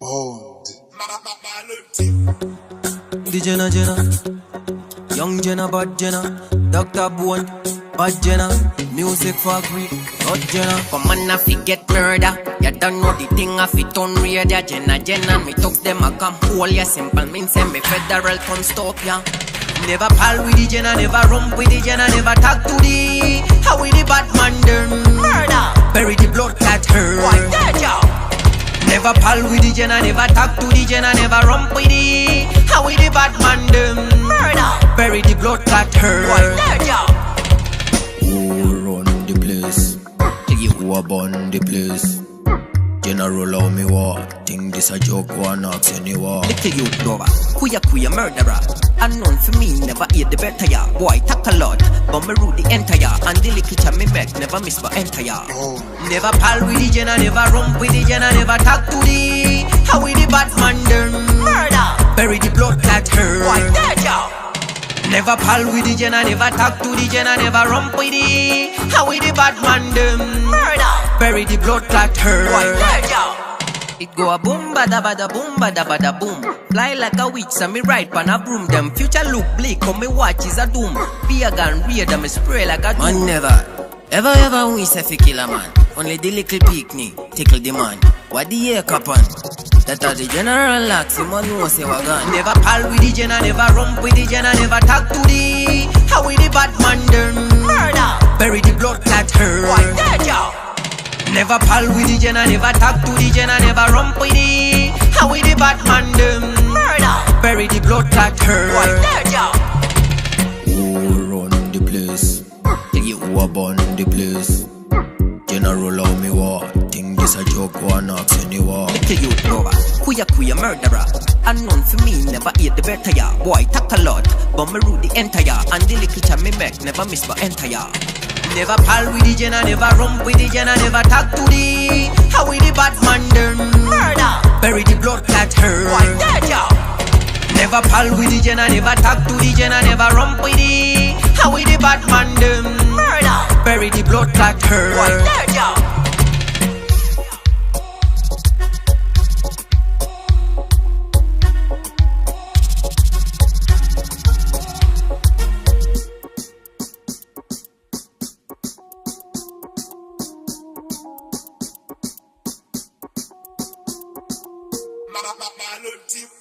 Bold. The Jenna Jenna, young Jenna, bad Jenna, Dr. Bone, bad Jenna, music for Greek, hot Jenna. Come on, I fi get murder. You don't know the thing I fi turn radio. Jenna Jenna, me talk them a come hold ya. Simple means say me federal come stop ya. Never pal with the Jenna, never rump with the Jenna, never talk to the. How with the bad man them Murder, bury the blood clot her. why dead ya? Never pal with the Jenna, never talk to the Jenna, never rump with the. How with the bad man them Murder, bury the blood clot her. why dead ya? Who run the place? Who a burn the place? General how me walk. Think this a joke, one ask anyone. Little youth lover, kuya murderer. Unknown for me, never eat the better ya. Boy talk a lot, but me rule the entire. And the little cha me make, never miss but enter ya. Never pal with the Jenna, never rump with the Jenna, never talk to the. How with the bad man them Murder, bury the blood clot her. why dead ya? Never pal with the Jenna, never talk to the Jenna, never rump with the. How with the bad man them Murder, bury the blood clot her. why dead ya? It go a boom bada bada boom bada bada boom. Fly like a witch, so me ride pan a broom. Them future look bleak, come me watch is a doom. Be a gun rear, them spray like a doom. Man never, ever we say fi kill a man. Only the little picnic tickle the man. What the ear cap on? That are the general locks, you man know say wa gun. Never pal with the Jenna, never rump with the Jenna, never talk to the. How with the bad man them Murder, bury the blood clot her. why dead ya? Never pal with the Jenna, never talk to the Jenna, never rump with the. How with the bad man them Murder, bury the blood clot her. why dead ya? Who run the place? Who a burn the place? General how me walk. Think this a joke, one ask anyone. Little youth lover, kuya murderer. Unknown for me, never eat the better ya. Boy talk a lot, but me rule the entire. And the little cha me make, never miss but enter ya. Never pal with the Jenna, never rump with the Jenna, never talk to the. How with the bad man them Murder, bury the blood clot her. why dead ya? Never pal with the Jenna, never talk to the Jenna, never rump with the. How with the bad man them Murder, bury the blood clot her. why dead ya? My little team.